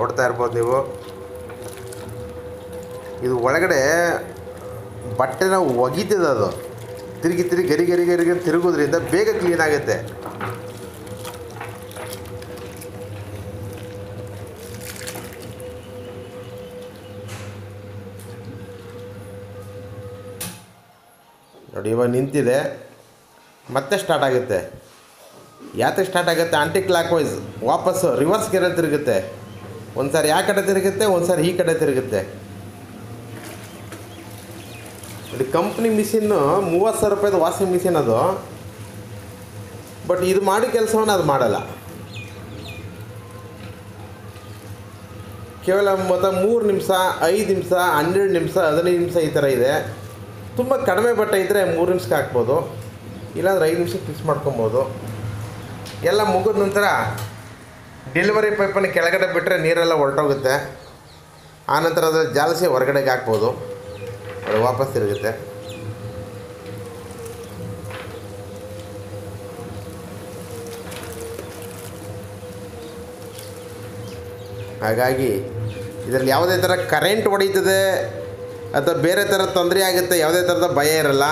ನೋಡ್ತಾ ಇರ್ಬೋದು ನೀವು. ಇದು ಒಳಗಡೆ ಬಟ್ಟೆನ ಒಗಿತದೆ, ಅದು ತಿರುಗಿ ಗರಿ ಗರಿ ಗರಿ ಗರಿ ತಿರುಗೋದ್ರಿಂದ ಬೇಗ ಕ್ಲೀನ್ ಆಗುತ್ತೆ. ನೋಡಿ ಇವಾಗ ನಿಂತಿದೆ, ಮತ್ತೆ ಸ್ಟಾರ್ಟ್ ಆಗುತ್ತೆ. ಯಾತಕ್ಕೆ ಸ್ಟಾರ್ಟ್ ಆಗುತ್ತೆ? ಆಂಟಿ ಕ್ಲಾಕ್ ವೈಸ್ ವಾಪಸ್ಸು ರಿವರ್ಸ್ ಗೆರೆ ತಿರುಗುತ್ತೆ. ಒಂದು ಸಾರಿ ಆ ಕಡೆ ತಿರುಗುತ್ತೆ, ಒಂದು ಸಾರಿ ಈ ಕಡೆ ತಿರುಗುತ್ತೆ. ನೋಡಿ ಕಂಪ್ನಿ ಮಿಷಿನ್ನು 30,000 ರೂಪಾಯಿದು ವಾಷಿಂಗ್ ಮಿಷಿನ್ ಅದು. ಬಟ್ ಇದು ಮಾಡಿ ಕೆಲಸವನ್ನು ಅದು ಮಾಡಲ್ಲ. ಕೇವಲ ಮತ್ತು 3 ನಿಮಿಷ, 5 ನಿಮಿಷ, 12 ನಿಮಿಷ, 15 ನಿಮಿಷ ಈ ಥರ ಇದೆ. ತುಂಬ ಕಡಿಮೆ ಬಟ್ಟೆ ಇದ್ದರೆ 3 ನಿಮಿಷಕ್ಕೆ ಹಾಕ್ಬೋದು, ಇಲ್ಲಾಂದ್ರೆ 5 ನಿಮಿಷಕ್ಕೆ ಫಿಕ್ಸ್ ಮಾಡ್ಕೊಬೋದು. ಎಲ್ಲ ಮುಗಿದ ನಂತರ ಡೆಲಿವರಿ ಪೈಪನ್ನು ಕೆಳಗಡೆ ಬಿಟ್ಟರೆ ನೀರೆಲ್ಲ ಹೊರಟೋಗುತ್ತೆ. ಆನಂತರ ಅದರ ಜಾಲಿಸಿ ಹೊರಗಡೆಗೆ ಹಾಕ್ಬೋದು, ಅದು ವಾಪಸ್ ತಿರುಗುತ್ತೆ. ಹಾಗಾಗಿ ಇದರಲ್ಲಿ ಯಾವುದೇ ಥರ ಕರೆಂಟ್ ಹೊಡೀತದೆ ಅಥವಾ ಬೇರೆ ಥರ ತೊಂದರೆ ಆಗುತ್ತೆ ಯಾವುದೇ ಥರದ ಭಯ ಇರಲ್ಲ.